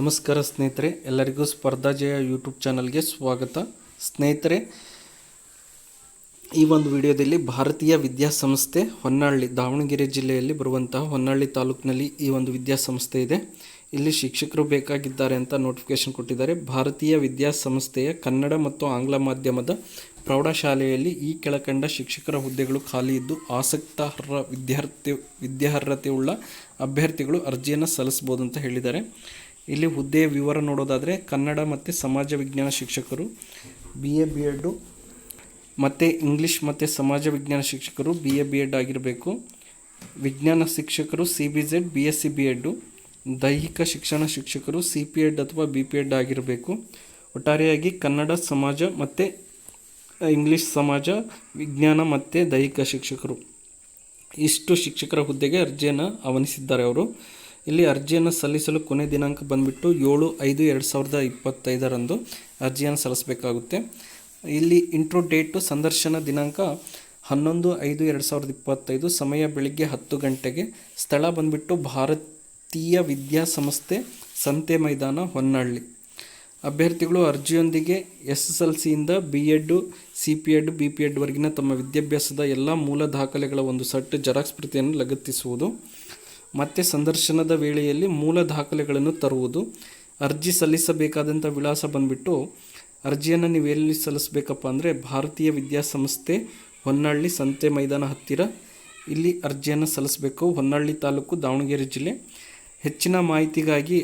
ನಮಸ್ಕಾರ ಸ್ನೇಹಿತರೆ, ಎಲ್ಲರಿಗೂ ಸ್ಪರ್ಧಾ ಜಯ ಯೂಟ್ಯೂಬ್ ಚಾನಲ್ಗೆ ಸ್ವಾಗತ. ಸ್ನೇಹಿತರೆ, ಈ ಒಂದು ವಿಡಿಯೋದಲ್ಲಿ ಭಾರತೀಯ ವಿದ್ಯಾಸಂಸ್ಥೆ ಹೊನ್ನಾಳಿ, ದಾವಣಗೆರೆ ಜಿಲ್ಲೆಯಲ್ಲಿ ಬರುವಂತಹ ಹೊನ್ನಾಳಿ ತಾಲೂಕಿನಲ್ಲಿ ಈ ಒಂದು ವಿದ್ಯಾಸಂಸ್ಥೆ ಇದೆ. ಇಲ್ಲಿ ಶಿಕ್ಷಕರು ಬೇಕಾಗಿದ್ದಾರೆ ಅಂತ ನೋಟಿಫಿಕೇಶನ್ ಕೊಟ್ಟಿದ್ದಾರೆ. ಭಾರತೀಯ ವಿದ್ಯಾಸಂಸ್ಥೆಯ ಕನ್ನಡ ಮತ್ತು ಆಂಗ್ಲ ಮಾಧ್ಯಮದ ಪ್ರೌಢಶಾಲೆಯಲ್ಲಿ ಈ ಕೆಳಕಂಡ ಶಿಕ್ಷಕರ ಹುದ್ದೆಗಳು ಖಾಲಿ ಇದ್ದು ಆಸಕ್ತಾರ್ಹ ವಿದ್ಯಾರ್ಹತೆಯುಳ್ಳ ಅಭ್ಯರ್ಥಿಗಳು ಅರ್ಜಿಯನ್ನು ಸಲ್ಲಿಸಬಹುದು ಅಂತ ಹೇಳಿದ್ದಾರೆ. ಇಲ್ಲಿ ಹುದ್ದೆಯ ವಿವರ ನೋಡೋದಾದರೆ, ಕನ್ನಡ ಮತ್ತು ಸಮಾಜ ವಿಜ್ಞಾನ ಶಿಕ್ಷಕರು BA B.Ed ಮತ್ತು ಇಂಗ್ಲೀಷ್ ಮತ್ತು ಸಮಾಜ ವಿಜ್ಞಾನ ಶಿಕ್ಷಕರು BA B.Ed ಆಗಿರಬೇಕು. ವಿಜ್ಞಾನ ಶಿಕ್ಷಕರು CBZ BSc B.Ed. ದೈಹಿಕ ಶಿಕ್ಷಣ ಶಿಕ್ಷಕರು CPEd ಅಥವಾ BPEd ಆಗಿರಬೇಕು. ಒಟ್ಟಾರೆಯಾಗಿ ಕನ್ನಡ ಸಮಾಜ ಮತ್ತು ಇಂಗ್ಲೀಷ್ ಸಮಾಜ ವಿಜ್ಞಾನ ಮತ್ತು ದೈಹಿಕ ಶಿಕ್ಷಕರು, ಇಷ್ಟು ಶಿಕ್ಷಕರ ಹುದ್ದೆಗೆ ಅರ್ಜಿಯನ್ನು ಆಹ್ವಾನಿಸಿದ್ದಾರೆ ಅವರು. ಇಲ್ಲಿ ಅರ್ಜಿಯನ್ನು ಸಲ್ಲಿಸಲು ಕೊನೆ ದಿನಾಂಕ ಬಂದುಬಿಟ್ಟು 7/5/2025 ಅರ್ಜಿಯನ್ನು ಸಲ್ಲಿಸಬೇಕಾಗುತ್ತೆ. ಇಲ್ಲಿ ಇಂಟ್ರೋ ಡೇಟು ಸಂದರ್ಶನ ದಿನಾಂಕ 11/5/2025, ಸಮಯ ಬೆಳಿಗ್ಗೆ 10 ಗಂಟೆಗೆ. ಸ್ಥಳ ಬಂದುಬಿಟ್ಟು ಭಾರತೀಯ ವಿದ್ಯಾಸಂಸ್ಥೆ, ಸಂತೆ ಮೈದಾನ, ಹೊನ್ನಾಳಿ. ಅಭ್ಯರ್ಥಿಗಳು ಅರ್ಜಿಯೊಂದಿಗೆ SSLCಯಿಂದ B.Ed, CPEd, BPEd ವರೆಗಿನ ತಮ್ಮ ವಿದ್ಯಾಭ್ಯಾಸದ ಎಲ್ಲ ಮೂಲ ದಾಖಲೆಗಳ ಒಂದು ಸೆಟ್ ಜೆರಾಕ್ಸ್ ಪ್ರತಿಯನ್ನು ಲಗತ್ತಿಸುವುದು ಮತ್ತು ಸಂದರ್ಶನದ ವೇಳೆಯಲ್ಲಿ ಮೂಲ ದಾಖಲೆಗಳನ್ನು ತರುವುದು. ಅರ್ಜಿ ಸಲ್ಲಿಸಬೇಕಾದಂಥ ವಿಳಾಸ ಬಂದುಬಿಟ್ಟು, ಅರ್ಜಿಯನ್ನು ನೀವು ಎಲ್ಲಿ ಸಲ್ಲಿಸಬೇಕಪ್ಪ ಅಂದರೆ ಭಾರತೀಯ ವಿದ್ಯಾಸಂಸ್ಥೆ, ಹೊನ್ನಾಳಿ, ಸಂತೆ ಮೈದಾನ ಹತ್ತಿರ ಇಲ್ಲಿ ಅರ್ಜಿಯನ್ನು ಸಲ್ಲಿಸಬೇಕು. ಹೊನ್ನಾಳಿ ತಾಲೂಕು, ದಾವಣಗೆರೆ ಜಿಲ್ಲೆ. ಹೆಚ್ಚಿನ ಮಾಹಿತಿಗಾಗಿ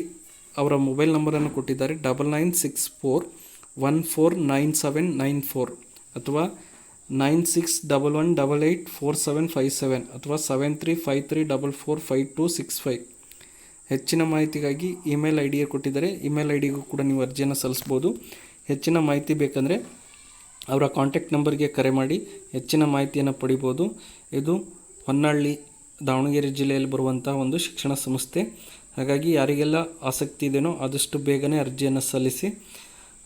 ಅವರ ಮೊಬೈಲ್ ನಂಬರನ್ನು ಕೊಟ್ಟಿದ್ದಾರೆ. 9964149794 ಅಥವಾ 9611884757 ಅಥವಾ 7353445265. ಹೆಚ್ಚಿನ ಮಾಹಿತಿಗಾಗಿ ಇಮೇಲ್ ID ಕೊಟ್ಟಿದ್ದಾರೆ. ಇಮೇಲ್ IDಗೂ ಕೂಡ ನೀವು ಅರ್ಜಿಯನ್ನು ಸಲ್ಲಿಸ್ಬೋದು. ಹೆಚ್ಚಿನ ಮಾಹಿತಿ ಬೇಕಂದರೆ ಅವರ ಕಾಂಟ್ಯಾಕ್ಟ್ ನಂಬರ್ಗೆ ಕರೆ ಮಾಡಿ ಹೆಚ್ಚಿನ ಮಾಹಿತಿಯನ್ನು ಪಡಿಬೋದು. ಇದು ಹೊನ್ನಾಳಿ, ದಾವಣಗೆರೆ ಜಿಲ್ಲೆಯಲ್ಲಿ ಬರುವಂಥ ಒಂದು ಶಿಕ್ಷಣ ಸಂಸ್ಥೆ. ಹಾಗಾಗಿ ಯಾರಿಗೆಲ್ಲ ಆಸಕ್ತಿ ಇದೆಯೋ ಆದಷ್ಟು ಬೇಗನೆ ಅರ್ಜಿಯನ್ನು ಸಲ್ಲಿಸಿ.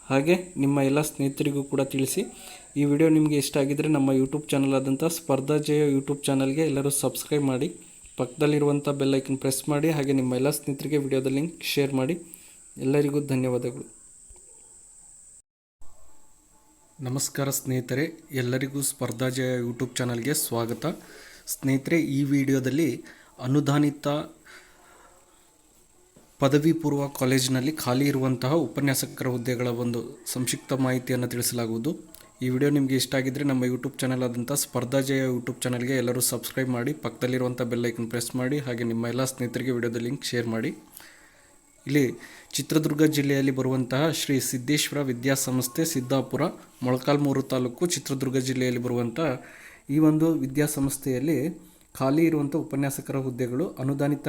ಹಾಗೆ ನಿಮ್ಮ ಎಲ್ಲ ಸ್ನೇಹಿತರಿಗೂ ಕೂಡ ತಿಳಿಸಿ. ಈ ವಿಡಿಯೋ ನಿಮಗೆ ಇಷ್ಟ ಆಗಿದ್ದರೆ ನಮ್ಮ ಯೂಟ್ಯೂಬ್ ಚಾನಲ್ ಆದಂಥ ಸ್ಪರ್ಧಾ ಜಯ ಯೂಟ್ಯೂಬ್ ಚಾನಲ್ಗೆ ಎಲ್ಲರೂ ಸಬ್ಸ್ಕ್ರೈಬ್ ಮಾಡಿ, ಪಕ್ಕದಲ್ಲಿರುವಂಥ ಬೆಲ್ ಐಕನ್ ಪ್ರೆಸ್ ಮಾಡಿ. ಹಾಗೆ ನಿಮ್ಮ ಎಲ್ಲ ಸ್ನೇಹಿತರಿಗೆ ವಿಡಿಯೋದ ಲಿಂಕ್ ಶೇರ್ ಮಾಡಿ. ಎಲ್ಲರಿಗೂ ಧನ್ಯವಾದಗಳು. ನಮಸ್ಕಾರ ಸ್ನೇಹಿತರೆ, ಎಲ್ಲರಿಗೂ ಸ್ಪರ್ಧಾ ಜಯ ಯೂಟ್ಯೂಬ್ ಚಾನಲ್ಗೆ ಸ್ವಾಗತ. ಸ್ನೇಹಿತರೆ, ಈ ವಿಡಿಯೋದಲ್ಲಿ ಅನುದಾನಿತ ಪದವಿ ಪೂರ್ವ ಕಾಲೇಜಿನಲ್ಲಿ ಖಾಲಿ ಇರುವಂತಹ ಉಪನ್ಯಾಸಕರ ಹುದ್ದೆಗಳ ಒಂದು ಸಂಕ್ಷಿಪ್ತ ಮಾಹಿತಿಯನ್ನು ತಿಳಿಸಲಾಗುವುದು. ಈ ವಿಡಿಯೋ ನಿಮಗೆ ಇಷ್ಟ ಆಗಿದ್ದರೆ ನಮ್ಮ ಯೂಟ್ಯೂಬ್ ಚಾನಲ್ ಆದಂಥ ಸ್ಪರ್ಧಾ ಜಯ ಯೂಟ್ಯೂಬ್ ಚಾನಲ್ಗೆ ಎಲ್ಲರೂ ಸಬ್ಸ್ಕ್ರೈಬ್ ಮಾಡಿ, ಪಕ್ಕದಲ್ಲಿರುವಂಥ ಬೆಲ್ ಐಕನ್ ಪ್ರೆಸ್ ಮಾಡಿ. ಹಾಗೆ ನಿಮ್ಮ ಎಲ್ಲ ಸ್ನೇಹಿತರಿಗೆ ವಿಡಿಯೋದ ಲಿಂಕ್ ಶೇರ್ ಮಾಡಿ. ಇಲ್ಲಿ ಚಿತ್ರದುರ್ಗ ಜಿಲ್ಲೆಯಲ್ಲಿ ಬರುವಂತಹ ಶ್ರೀ ಸಿದ್ದೇಶ್ವರ ವಿದ್ಯಾಸಂಸ್ಥೆ, ಸಿದ್ದಾಪುರ, ಮೊಳಕಾಲ್ಮೂರು ತಾಲೂಕು, ಚಿತ್ರದುರ್ಗ ಜಿಲ್ಲೆಯಲ್ಲಿ ಬರುವಂಥ ಈ ಒಂದು ವಿದ್ಯಾಸಂಸ್ಥೆಯಲ್ಲಿ ಖಾಲಿ ಇರುವಂಥ ಉಪನ್ಯಾಸಕರ ಹುದ್ದೆಗಳು, ಅನುದಾನಿತ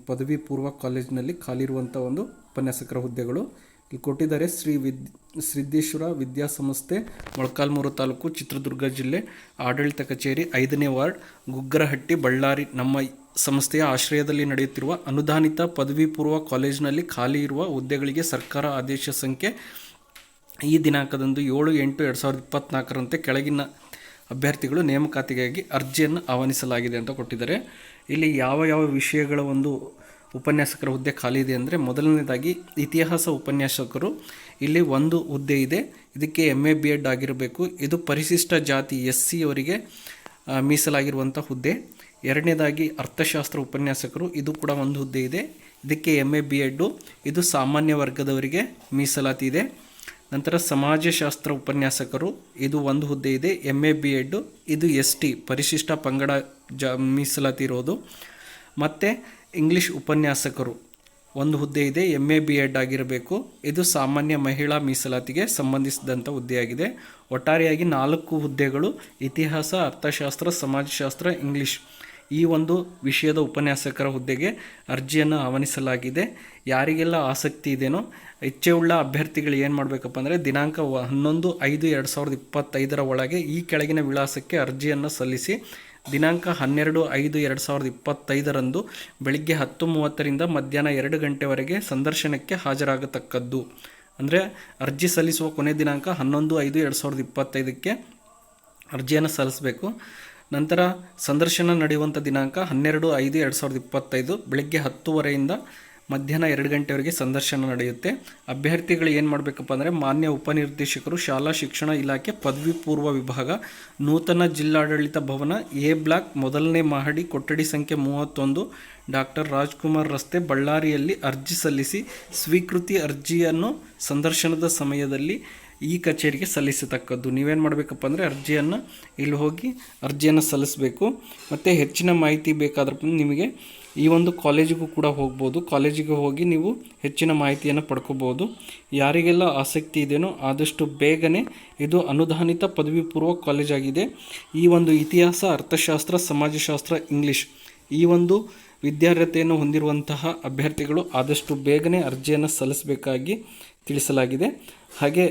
ಪದವಿ ಪೂರ್ವ ಕಾಲೇಜಿನಲ್ಲಿ ಖಾಲಿ ಇರುವಂಥ ಒಂದು ಉಪನ್ಯಾಸಕರ ಹುದ್ದೆಗಳು ಇಲ್ಲಿ ಕೊಟ್ಟಿದ್ದಾರೆ. ಸಿದ್ದೇಶ್ವರ ವಿದ್ಯಾಸಂಸ್ಥೆ, ಮೊಳಕಾಲ್ಮೂರು ತಾಲೂಕು, ಚಿತ್ರದುರ್ಗ ಜಿಲ್ಲೆ, ಆಡಳಿತ ಕಚೇರಿ, 5ನೇ ವಾರ್ಡ್, ಗುಗ್ಗರಹಟ್ಟಿ, ಬಳ್ಳಾರಿ. ನಮ್ಮ ಸಂಸ್ಥೆಯ ಆಶ್ರಯದಲ್ಲಿ ನಡೆಯುತ್ತಿರುವ ಅನುದಾನಿತ ಪದವಿ ಪೂರ್ವ ಕಾಲೇಜಿನಲ್ಲಿ ಖಾಲಿ ಇರುವ ಹುದ್ದೆಗಳಿಗೆ ಸರ್ಕಾರ ಆದೇಶ ಸಂಖ್ಯೆ ಈ ದಿನಾಂಕದಂದು 7/8/2024 ಕೆಳಗಿನ ಅಭ್ಯರ್ಥಿಗಳು ನೇಮಕಾತಿಗಾಗಿ ಅರ್ಜಿಯನ್ನು ಆಹ್ವಾನಿಸಲಾಗಿದೆ ಅಂತ ಕೊಟ್ಟಿದ್ದಾರೆ. ಇಲ್ಲಿ ಯಾವ ವಿಷಯಗಳ ಒಂದು ಉಪನ್ಯಾಸಕರ ಹುದ್ದೆ ಖಾಲಿ ಇದೆ ಅಂದರೆ, ಮೊದಲನೇದಾಗಿ ಇತಿಹಾಸ ಉಪನ್ಯಾಸಕರು. ಇಲ್ಲಿ ಒಂದು ಹುದ್ದೆ ಇದೆ. ಇದಕ್ಕೆ MA B.Ed ಆಗಿರಬೇಕು. ಇದು ಪರಿಶಿಷ್ಟ ಜಾತಿ SC ಅವರಿಗೆ ಮೀಸಲಾಗಿರುವಂಥ ಹುದ್ದೆ. ಎರಡನೇದಾಗಿ ಅರ್ಥಶಾಸ್ತ್ರ ಉಪನ್ಯಾಸಕರು. ಇದು ಕೂಡ ಒಂದು ಹುದ್ದೆ ಇದೆ. ಇದಕ್ಕೆ MA B.Ed. ಇದು ಸಾಮಾನ್ಯ ವರ್ಗದವರಿಗೆ ಮೀಸಲಾತಿ ಇದೆ. ನಂತರ ಸಮಾಜಶಾಸ್ತ್ರ ಉಪನ್ಯಾಸಕರು. ಇದು ಒಂದು ಹುದ್ದೆ ಇದೆ. MA B.Ed. ಇದು ST ಪರಿಶಿಷ್ಟ ಪಂಗಡ ಮೀಸಲಾತಿ ಇರೋದು. ಮತ್ತು ಇಂಗ್ಲೀಷ್ ಉಪನ್ಯಾಸಕರು ಒಂದು ಹುದ್ದೆ ಇದೆ. MA B.Ed ಆಗಿರಬೇಕು. ಇದು ಸಾಮಾನ್ಯ ಮಹಿಳಾ ಮೀಸಲಾತಿಗೆ ಸಂಬಂಧಿಸಿದಂಥ ಹುದ್ದೆಯಾಗಿದೆ. ಒಟ್ಟಾರೆಯಾಗಿ 4 ಹುದ್ದೆಗಳು ಇತಿಹಾಸ, ಅರ್ಥಶಾಸ್ತ್ರ, ಸಮಾಜಶಾಸ್ತ್ರ, ಇಂಗ್ಲೀಷ್ ಈ ಒಂದು ವಿಷಯದ ಉಪನ್ಯಾಸಕರ ಹುದ್ದೆಗೆ ಅರ್ಜಿಯನ್ನು ಆಹ್ವಾನಿಸಲಾಗಿದೆ. ಯಾರಿಗೆಲ್ಲ ಆಸಕ್ತಿ ಇದೆಯೋ ಇಚ್ಛೆಯುಳ್ಳ ಅಭ್ಯರ್ಥಿಗಳು ಏನು ಮಾಡಬೇಕಪ್ಪ ಅಂದರೆ, ದಿನಾಂಕ 11/5/2025 ಒಳಗೆ ಈ ಕೆಳಗಿನ ವಿಳಾಸಕ್ಕೆ ಅರ್ಜಿಯನ್ನು ಸಲ್ಲಿಸಿ ದಿನಾಂಕ 12/5/2025 ಬೆಳಿಗ್ಗೆ 10:30ರಿಂದ ಮಧ್ಯಾಹ್ನ 2 ಗಂಟೆವರೆಗೆ ಸಂದರ್ಶನಕ್ಕೆ ಹಾಜರಾಗತಕ್ಕದ್ದು. ಅಂದರೆ ಅರ್ಜಿ ಸಲ್ಲಿಸುವ ಕೊನೆ ದಿನಾಂಕ 11/5/2025 ಅರ್ಜಿಯನ್ನು ಸಲ್ಲಿಸಬೇಕು. ನಂತರ ಸಂದರ್ಶನ ನಡೆಯುವಂಥ ದಿನಾಂಕ 12/5/2025 ಬೆಳಗ್ಗೆ 10:00ರಿಂದ ಮಧ್ಯಾಹ್ನ 2 ಗಂಟೆವರೆಗೆ ಸಂದರ್ಶನ ನಡೆಯುತ್ತೆ. ಅಭ್ಯರ್ಥಿಗಳು ಏನು ಮಾಡಬೇಕಪ್ಪ ಅಂದರೆ ಮಾನ್ಯ ಉಪನಿರ್ದೇಶಕರು ಶಾಲಾ ಶಿಕ್ಷಣ ಇಲಾಖೆ ಪದವಿ ಪೂರ್ವ ವಿಭಾಗ, ನೂತನ ಜಿಲ್ಲಾಡಳಿತ ಭವನ, ಎ ಬ್ಲಾಕ್, ಮೊದಲನೇ ಮಹಡಿ, ಕೊಠಡಿ ಸಂಖ್ಯೆ 31, ಡಾಕ್ಟರ್ ರಾಜ್ಕುಮಾರ್ ರಸ್ತೆ, ಬಳ್ಳಾರಿಯಲ್ಲಿ ಅರ್ಜಿ ಸಲ್ಲಿಸಿ ಸ್ವೀಕೃತಿ ಅರ್ಜಿಯನ್ನು ಸಂದರ್ಶನದ ಸಮಯದಲ್ಲಿ ಈ ಕಚೇರಿಗೆ ಸಲ್ಲಿಸತಕ್ಕದ್ದು. ನೀವೇನು ಮಾಡಬೇಕಪ್ಪ ಅಂದರೆ ಅರ್ಜಿಯನ್ನು ಇಲ್ಲಿ ಹೋಗಿ ಅರ್ಜಿಯನ್ನು ಸಲ್ಲಿಸಬೇಕು. ಮತ್ತು ಹೆಚ್ಚಿನ ಮಾಹಿತಿ ಬೇಕಾದ್ರೆ ನಿಮಗೆ ಈ ಒಂದು ಕಾಲೇಜಿಗೂ ಕೂಡ ಹೋಗ್ಬೋದು. ಕಾಲೇಜಿಗೆ ಹೋಗಿ ನೀವು ಹೆಚ್ಚಿನ ಮಾಹಿತಿಯನ್ನು ಪಡ್ಕೋಬೋದು. ಯಾರಿಗೆಲ್ಲ ಆಸಕ್ತಿ ಇದೆಯೋ ಆದಷ್ಟು ಬೇಗನೆ, ಇದು ಅನುದಾನಿತ ಪದವಿ ಪೂರ್ವ ಕಾಲೇಜಾಗಿದೆ. ಈ ಒಂದು ಇತಿಹಾಸ, ಅರ್ಥಶಾಸ್ತ್ರ, ಸಮಾಜಶಾಸ್ತ್ರ, ಇಂಗ್ಲೀಷ್ ಈ ಒಂದು ವಿದ್ಯಾರ್ಹತೆಯನ್ನು ಹೊಂದಿರುವಂತಹ ಅಭ್ಯರ್ಥಿಗಳು ಆದಷ್ಟು ಬೇಗನೆ ಅರ್ಜಿಯನ್ನು ಸಲ್ಲಿಸಬೇಕಾಗಿ ತಿಳಿಸಲಾಗಿದೆ. ಹಾಗೆ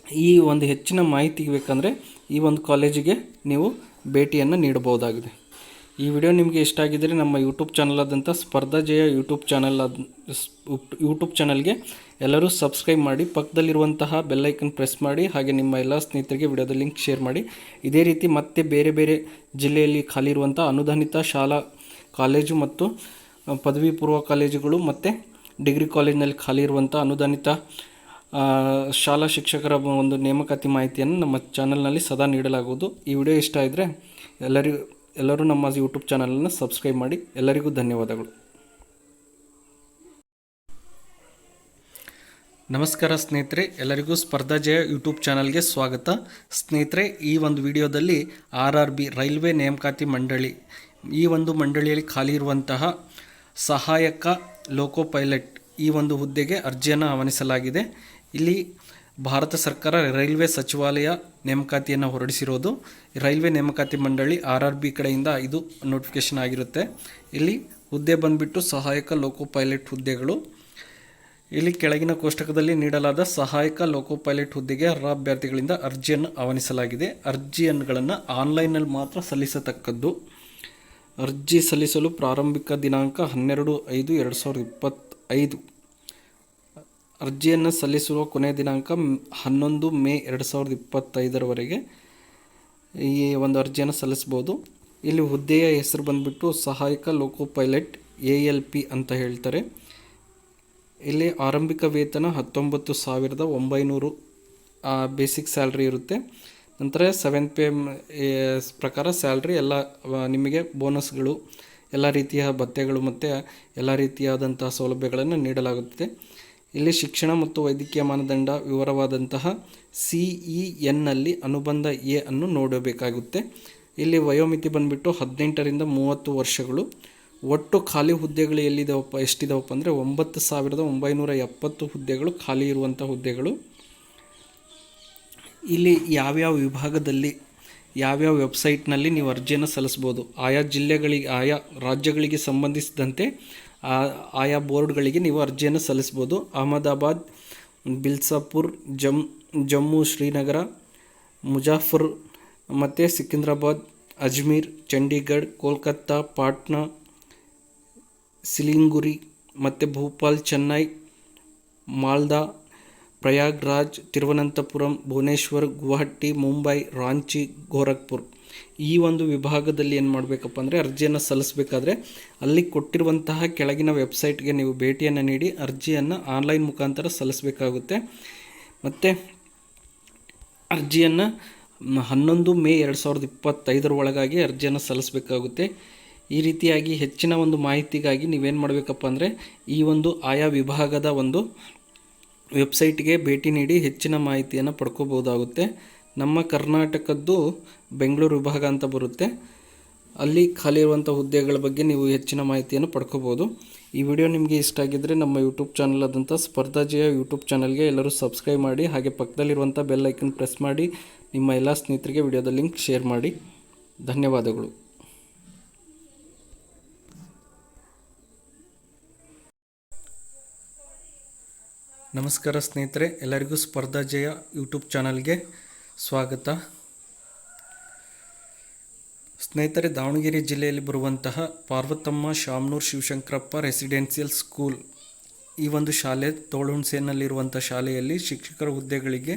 ಈ ಒಂದು ಹೆಚ್ಚಿನ ಮಾಹಿತಿ ಬೇಕಂದರೆ ಈ ಒಂದು ಕಾಲೇಜಿಗೆ ನೀವು ಭೇಟಿಯನ್ನು ನೀಡಬಹುದಾಗಿದೆ. ಈ ವಿಡಿಯೋ ನಿಮಗೆ ಇಷ್ಟ ಆಗಿದ್ದರೆ ನಮ್ಮ ಯೂಟ್ಯೂಬ್ ಚಾನಲ್ ಆದಂಥ ಸ್ಪರ್ಧಾ ಜಯ ಯೂಟ್ಯೂಬ್ ಚಾನಲ್ಗೆ ಎಲ್ಲರೂ ಸಬ್ಸ್ಕ್ರೈಬ್ ಮಾಡಿ, ಪಕ್ಕದಲ್ಲಿರುವಂತಹ ಬೆಲ್ಲೈಕನ್ ಪ್ರೆಸ್ ಮಾಡಿ, ಹಾಗೆ ನಿಮ್ಮ ಎಲ್ಲ ಸ್ನೇಹಿತರಿಗೆ ವಿಡಿಯೋದ ಲಿಂಕ್ ಶೇರ್ ಮಾಡಿ. ಇದೇ ರೀತಿ ಮತ್ತೆ ಬೇರೆ ಬೇರೆ ಜಿಲ್ಲೆಯಲ್ಲಿ ಖಾಲಿ ಇರುವಂಥ ಅನುದಾನಿತ ಶಾಲಾ ಕಾಲೇಜು ಮತ್ತು ಪದವಿ ಪೂರ್ವ ಕಾಲೇಜುಗಳು ಮತ್ತು ಡಿಗ್ರಿ ಕಾಲೇಜಿನಲ್ಲಿ ಖಾಲಿ ಇರುವಂಥ ಅನುದಾನಿತ ಶಾಲಾ ಶಿಕ್ಷಕರ ಒಂದು ನೇಮಕಾತಿ ಮಾಹಿತಿಯನ್ನು ನಮ್ಮ ಚಾನಲ್ನಲ್ಲಿ ಸದಾ ನೀಡಲಾಗುವುದು. ಈ ವಿಡಿಯೋ ಇಷ್ಟ ಇದ್ದರೆ ಎಲ್ಲರೂ ನಮ್ಮ ಯೂಟ್ಯೂಬ್ ಚಾನಲನ್ನು ಸಬ್ಸ್ಕ್ರೈಬ್ ಮಾಡಿ. ಎಲ್ಲರಿಗೂ ಧನ್ಯವಾದಗಳು. ನಮಸ್ಕಾರ ಸ್ನೇಹಿತರೆ, ಎಲ್ಲರಿಗೂ ಸ್ಪರ್ಧಾ ಜಯ ಯೂಟ್ಯೂಬ್ ಚಾನಲ್ಗೆ ಸ್ವಾಗತ. ಸ್ನೇಹಿತರೆ, ಈ ಒಂದು ವಿಡಿಯೋದಲ್ಲಿ RRB ರೈಲ್ವೆ ನೇಮಕಾತಿ ಮಂಡಳಿ, ಈ ಒಂದು ಮಂಡಳಿಯಲ್ಲಿ ಖಾಲಿ ಇರುವಂತಹ ಸಹಾಯಕ ಲೋಕೋ ಪೈಲಟ್ ಈ ಒಂದು ಹುದ್ದೆಗೆ ಅರ್ಜಿಯನ್ನು ಆಹ್ವಾನಿಸಲಾಗಿದೆ. ಇಲ್ಲಿ ಭಾರತ ಸರ್ಕಾರ ರೈಲ್ವೆ ಸಚಿವಾಲಯ ನೇಮಕಾತಿಯನ್ನು ಹೊರಡಿಸಿರೋದು. ರೈಲ್ವೆ ನೇಮಕಾತಿ ಮಂಡಳಿ RRB ಕಡೆಯಿಂದ ಇದು ನೋಟಿಫಿಕೇಷನ್ ಆಗಿರುತ್ತೆ. ಇಲ್ಲಿ ಹುದ್ದೆ ಬಂದುಬಿಟ್ಟು ಸಹಾಯಕ ಲೋಕೋ ಪೈಲಟ್ ಹುದ್ದೆಗಳು. ಇಲ್ಲಿ ಕೆಳಗಿನ ಕೋಷ್ಟಕದಲ್ಲಿ ನೀಡಲಾದ ಸಹಾಯಕ ಲೋಕೋ ಪೈಲಟ್ ಹುದ್ದೆಗೆ ಅರ್ಹ ಅಭ್ಯರ್ಥಿಗಳಿಂದ ಅರ್ಜಿಯನ್ನು ಆಹ್ವಾನಿಸಲಾಗಿದೆ. ಅರ್ಜಿಗಳನ್ನು ಆನ್ಲೈನಲ್ಲಿ ಮಾತ್ರ ಸಲ್ಲಿಸತಕ್ಕದ್ದು. ಅರ್ಜಿ ಸಲ್ಲಿಸಲು ಪ್ರಾರಂಭಿಕ ದಿನಾಂಕ 12/5/2025. ಅರ್ಜಿಯನ್ನು ಸಲ್ಲಿಸುವ ಕೊನೆಯ ದಿನಾಂಕ 11 ಮೇ 2025ರವರೆಗೆ ಈ ಒಂದು ಅರ್ಜಿಯನ್ನು ಸಲ್ಲಿಸ್ಬೋದು. ಇಲ್ಲಿ ಹುದ್ದೆಯ ಹೆಸರು ಬಂದುಬಿಟ್ಟು ಸಹಾಯಕ ಲೋಕೋ ಪೈಲಟ್ ALP ಅಂತ ಹೇಳ್ತಾರೆ. ಇಲ್ಲಿ ಆರಂಭಿಕ ವೇತನ 19,900 ಬೇಸಿಕ್ ಸ್ಯಾಲ್ರಿ ಇರುತ್ತೆ. ನಂತರ 7th ಪೇ ಪ್ರಕಾರ ಸ್ಯಾಲ್ರಿ ಎಲ್ಲ ನಿಮಗೆ ಬೋನಸ್ಗಳು, ಎಲ್ಲ ರೀತಿಯ ಭತ್ಯೆಗಳು ಮತ್ತು ಎಲ್ಲ ರೀತಿಯಾದಂಥ ಸೌಲಭ್ಯಗಳನ್ನು ನೀಡಲಾಗುತ್ತದೆ. ಇಲ್ಲಿ ಶಿಕ್ಷಣ ಮತ್ತು ವೈದ್ಯಕೀಯ ಮಾನದಂಡ ವಿವರವಾದಂತಹ CENನಲ್ಲಿ ಅನುಬಂಧ A ಅನ್ನು ನೋಡಬೇಕಾಗುತ್ತೆ. ಇಲ್ಲಿ ವಯೋಮಿತಿ ಬಂದುಬಿಟ್ಟು 18ರಿಂದ 30 ವರ್ಷಗಳು. ಒಟ್ಟು ಖಾಲಿ ಹುದ್ದೆಗಳು ಎಷ್ಟಿದಾವಪ್ಪ ಅಂದರೆ 9,970 ಹುದ್ದೆಗಳು ಖಾಲಿ ಇರುವಂಥ ಹುದ್ದೆಗಳು. ಇಲ್ಲಿ ಯಾವ್ಯಾವ ವಿಭಾಗದಲ್ಲಿ ಯಾವ್ಯಾವ ವೆಬ್ಸೈಟ್ನಲ್ಲಿ ನೀವು ಅರ್ಜಿಯನ್ನು ಸಲ್ಲಿಸ್ಬೋದು, ಆಯಾ ಜಿಲ್ಲೆಗಳಿಗೆ, ಆಯಾ ರಾಜ್ಯಗಳಿಗೆ ಸಂಬಂಧಿಸಿದಂತೆ ಆಯಾ ಬೋರ್ಡ್ಗಳಿಗೆ ನೀವು ಅರ್ಜಿಯನ್ನು ಸಲ್ಲಿಸ್ಬೋದು. ಅಹಮದಾಬಾದ್, ಬಿಲ್ಸಾಪುರ್, ಜಮ್ಮು, ಶ್ರೀನಗರ, ಮುಜಾಫರ್ ಮತ್ತು ಸಿಕಿಂದ್ರಾಬಾದ್, ಅಜ್ಮೀರ್, ಚಂಡೀಗಢ್, ಕೋಲ್ಕತ್ತಾ, ಪಾಟ್ನಾ, ಸಿಲಿಗುರಿ ಮತ್ತು ಭೋಪಾಲ್, ಚೆನ್ನೈ, ಮಾಲ್ದಾ, ಪ್ರಯಾಗ್ರಾಜ್, ತಿರುವನಂತಪುರಂ, ಭುವನೇಶ್ವರ್, ಗುವಾಹಟಿ, ಮುಂಬೈ, ರಾಂಚಿ, ಗೋರಖ್ಪುರ್ ಈ ಒಂದು ವಿಭಾಗದಲ್ಲಿ ಏನು ಮಾಡಬೇಕಪ್ಪ ಅಂದರೆ ಅರ್ಜಿಯನ್ನು ಸಲ್ಲಿಸಬೇಕಾದ್ರೆ ಅಲ್ಲಿ ಕೊಟ್ಟಿರುವಂತಹ ಕೆಳಗಿನ ವೆಬ್ಸೈಟ್ಗೆ ನೀವು ಭೇಟಿಯನ್ನು ನೀಡಿ ಅರ್ಜಿಯನ್ನು ಆನ್ಲೈನ್ ಮುಖಾಂತರ ಸಲ್ಲಿಸಬೇಕಾಗುತ್ತೆ. ಮತ್ತು ಅರ್ಜಿಯನ್ನು 11 ಮೇ 2025 ಒಳಗಾಗಿ ಅರ್ಜಿಯನ್ನು ಸಲ್ಲಿಸಬೇಕಾಗುತ್ತೆ. ಈ ರೀತಿಯಾಗಿ ಹೆಚ್ಚಿನ ಒಂದು ಮಾಹಿತಿಗಾಗಿ ನೀವೇನು ಮಾಡಬೇಕಪ್ಪ ಅಂದರೆ ಈ ಒಂದು ಆಯಾ ವಿಭಾಗದ ಒಂದು ವೆಬ್ಸೈಟ್ಗೆ ಭೇಟಿ ನೀಡಿ ಹೆಚ್ಚಿನ ಮಾಹಿತಿಯನ್ನು ಪಡ್ಕೋಬೋದಾಗುತ್ತೆ. ನಮ್ಮ ಕರ್ನಾಟಕದ್ದು ಬೆಂಗಳೂರು ವಿಭಾಗ ಅಂತ ಬರುತ್ತೆ. ಅಲ್ಲಿ ಖಾಲಿ ಇರುವಂಥ ಹುದ್ದೆಗಳ ಬಗ್ಗೆ ನೀವು ಹೆಚ್ಚಿನ ಮಾಹಿತಿಯನ್ನು ಪಡ್ಕೋಬೋದು. ಈ ವಿಡಿಯೋ ನಿಮಗೆ ಇಷ್ಟ ಆಗಿದ್ದರೆ ನಮ್ಮ ಯೂಟ್ಯೂಬ್ ಚಾನಲ್ ಆದಂಥ ಸ್ಪರ್ಧಾ ಜಯ ಯೂಟ್ಯೂಬ್ ಚಾನಲ್ಗೆ ಎಲ್ಲರೂ ಸಬ್ಸ್ಕ್ರೈಬ್ ಮಾಡಿ, ಹಾಗೆ ಪಕ್ಕದಲ್ಲಿರುವಂಥ ಬೆಲ್ ಐಕನ್ ಪ್ರೆಸ್ ಮಾಡಿ, ನಿಮ್ಮ ಎಲ್ಲ ಸ್ನೇಹಿತರಿಗೆ ವಿಡಿಯೋದ ಲಿಂಕ್ ಶೇರ್ ಮಾಡಿ. ಧನ್ಯವಾದಗಳು. ನಮಸ್ಕಾರ ಸ್ನೇಹಿತರೆ, ಎಲ್ಲರಿಗೂ ಸ್ಪರ್ಧಾ ಜಯ ಯೂಟ್ಯೂಬ್ ಚಾನಲ್ಗೆ ಸ್ವಾಗತ. ಸ್ನೇಹಿತರೆ, ದಾವಣಗೆರೆ ಜಿಲ್ಲೆಯಲ್ಲಿ ಬರುವಂತಹ ಪಾರ್ವತಮ್ಮ ಶಾಮನೂರು ಶಿವಶಂಕರಪ್ಪ ರೆಸಿಡೆನ್ಷಿಯಲ್ ಸ್ಕೂಲ್ ಈ ಒಂದು ಶಾಲೆ ತೋಳುಹುಣಸೆಯಲ್ಲಿರುವಂಥ ಶಾಲೆಯಲ್ಲಿ ಶಿಕ್ಷಕರ ಹುದ್ದೆಗಳಿಗೆ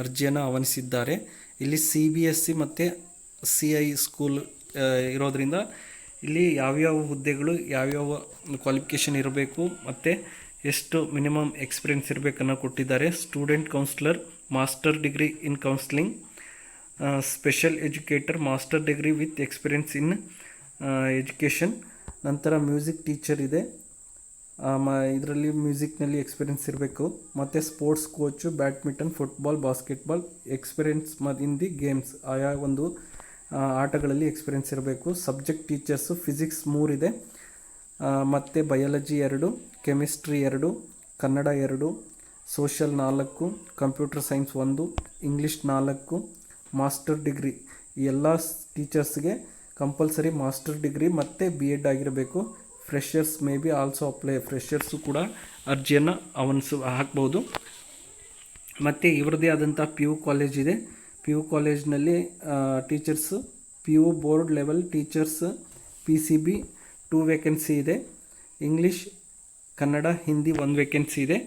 ಅರ್ಜಿಯನ್ನು ಆಹ್ವಾನಿಸಿದ್ದಾರೆ. ಇಲ್ಲಿ CBSE ಮತ್ತು CI ಸ್ಕೂಲ್ ಇರೋದರಿಂದ ಇಲ್ಲಿ ಯಾವ್ಯಾವ ಹುದ್ದೆಗಳು ಯಾವ್ಯಾವ ಕ್ವಾಲಿಫಿಕೇಷನ್ ಇರಬೇಕು ಮತ್ತು ಎಷ್ಟು ಮಿನಿಮಮ್ ಎಕ್ಸ್ಪೀರಿಯೆನ್ಸ್ ಇರಬೇಕನ್ನು ಕೊಟ್ಟಿದ್ದಾರೆ. Student counsellor, master degree in counselling, special educator, master degree with experience in education. ನಂತರ ಮ್ಯೂಸಿಕ್ ಟೀಚರ್ ಇದೆ, ಇದರಲ್ಲಿ ಮ್ಯೂಸಿಕ್ನಲ್ಲಿ ಎಕ್ಸ್ಪೀರಿಯೆನ್ಸ್ ಇರಬೇಕು. ಮತ್ತು sports coach, badminton, football, basketball experience in the games, ಆಯಾ ಒಂದು ಆಟಗಳಲ್ಲಿ ಎಕ್ಸ್ಪೀರಿಯೆನ್ಸ್ ಇರಬೇಕು. ಸಬ್ಜೆಕ್ಟ್ ಟೀಚರ್ಸು ಫಿಸಿಕ್ಸ್ 3 ಇದೆ, ಮತ್ತು biology 2, chemistry 2, Kannada 2, social 4, computer science 1, English 4. Master degree ಈ ಎಲ್ಲ ಟೀಚರ್ಸ್ಗೆ ಕಂಪಲ್ಸರಿ ಮಾಸ್ಟರ್ ಡಿಗ್ರಿ ಮತ್ತು BEd ಆಗಿರಬೇಕು. Freshers may be also apply, freshers ಕೂಡ ಅರ್ಜಿಯನ್ನು ಹಾಕ್ಬೋದು. ಮತ್ತು ಇವರದೇ ಆದಂಥ PU ಕಾಲೇಜ್ ಇದೆ. PU ಕಾಲೇಜ್ನಲ್ಲಿ teachers PU board level teachers PCB 2 vacancy ಇದೆ. ಇಂಗ್ಲೀಷ್, ಕನ್ನಡ, ಹಿಂದಿ 1 ವೇಕೆನ್ಸಿ ಇದೆ.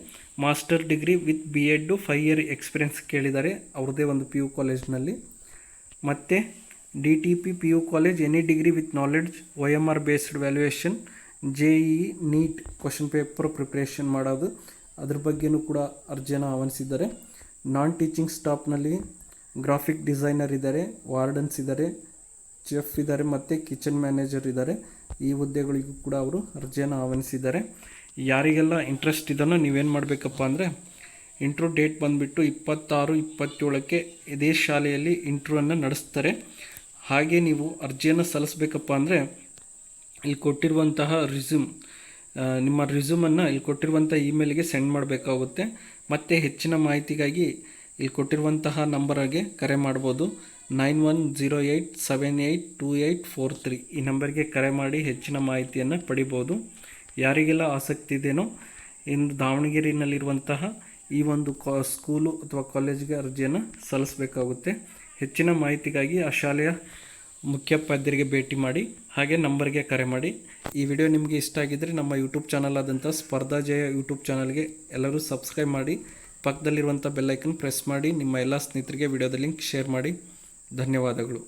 Master degree with BEd 5 year experience ಕೇಳಿದ್ದಾರೆ ಅವ್ರದ್ದೇ ಒಂದು PU ಕಾಲೇಜ್ನಲ್ಲಿ. ಮತ್ತು DTP PU college any degree with knowledge, OMR based valuation, JEE NEET question paper preparation ಮಾಡೋದು, ಅದ್ರ ಬಗ್ಗೆಯೂ ಕೂಡ ಅರ್ಜಿಯನ್ನು ಆಹ್ವಾನಿಸಿದ್ದಾರೆ. ನಾನ್ ಟೀಚಿಂಗ್ ಸ್ಟಾಫ್ನಲ್ಲಿ ಗ್ರಾಫಿಕ್ ಡಿಸೈನರ್ ಇದ್ದಾರೆ, ವಾರ್ಡನ್ಸ್ ಇದ್ದಾರೆ, ಚೆಫ್ ಇದ್ದಾರೆ ಮತ್ತು ಕಿಚನ್ ಮ್ಯಾನೇಜರ್ ಇದ್ದಾರೆ. ಈ ಹುದ್ದೆಗಳಿಗೂ ಕೂಡ ಅವರು ಅರ್ಜಿಯನ್ನು ಆಹ್ವಾನಿಸಿದ್ದಾರೆ. ಯಾರಿಗೆಲ್ಲ ಇಂಟ್ರೆಸ್ಟ್ ಇದನ್ನು ನೀವೇನು ಮಾಡಬೇಕಪ್ಪ ಅಂದರೆ ಇಂಟ್ರ್ಯೂ ಡೇಟ್ ಬಂದುಬಿಟ್ಟು 26-27ಕ್ಕೆ ಇದೇ ಶಾಲೆಯಲ್ಲಿ ಇಂಟ್ರ್ಯೂವನ್ನು ನಡೆಸ್ತಾರೆ. ಹಾಗೆ ನೀವು ಅರ್ಜಿಯನ್ನು ಸಲ್ಲಿಸಬೇಕಪ್ಪ ಅಂದರೆ ಇಲ್ಲಿ ಕೊಟ್ಟಿರುವಂತಹ ನಿಮ್ಮ ರಿಸ್ಯೂಮನ್ನು ಇಲ್ಲಿ ಕೊಟ್ಟಿರುವಂಥ ಇಮೇಲ್ಗೆ ಸೆಂಡ್ ಮಾಡಬೇಕಾಗುತ್ತೆ. ಮತ್ತು ಹೆಚ್ಚಿನ ಮಾಹಿತಿಗಾಗಿ ಇಲ್ಲಿ ಕೊಟ್ಟಿರುವಂತಹ ನಂಬರ್ಗೆ ಕರೆ ಮಾಡ್ಬೋದು. 9108782843 ಈ ನಂಬರ್ಗೆ ಕರೆ ಮಾಡಿ ಹೆಚ್ಚಿನ ಮಾಹಿತಿಯನ್ನು ಪಡಿಬೋದು. ಯಾರಿಗೆಲ್ಲ ಆಸಕ್ತಿ ಇದೆಯೋ ಇಂದು ದಾವಣಗೆರೆಯಲ್ಲಿರುವಂತಹ ಈ ಒಂದು ಸ್ಕೂಲು ಅಥವಾ ಕಾಲೇಜಿಗೆ ಅರ್ಜಿಯನ್ನು ಸಲ್ಲಿಸಬೇಕಾಗುತ್ತೆ. ಹೆಚ್ಚಿನ ಮಾಹಿತಿಗಾಗಿ ಆ ಶಾಲೆಯ ಮುಖ್ಯೋಪಾಧ್ಯಾಯರಿಗೆ ಭೇಟಿ ಮಾಡಿ, ಹಾಗೆ ನಂಬರ್ಗೆ ಕರೆ ಮಾಡಿ. ಈ ವಿಡಿಯೋ ನಿಮಗೆ ಇಷ್ಟ ಆಗಿದ್ದರೆ ನಮ್ಮ ಯೂಟ್ಯೂಬ್ ಚಾನಲ್ ಆದಂಥ ಸ್ಪರ್ಧಾ ಜಯ ಯೂಟ್ಯೂಬ್ ಚಾನಲ್ಗೆ ಎಲ್ಲರೂ ಸಬ್ಸ್ಕ್ರೈಬ್ ಮಾಡಿ, ಪಕ್ಕದಲ್ಲಿರುವಂಥ ಬೆಲ್ಲೈಕನ್ ಪ್ರೆಸ್ ಮಾಡಿ, ನಿಮ್ಮ ಎಲ್ಲ ಸ್ನೇಹಿತರಿಗೆ ವಿಡಿಯೋದ ಲಿಂಕ್ ಶೇರ್ ಮಾಡಿ. ಧನ್ಯವಾದಗಳು.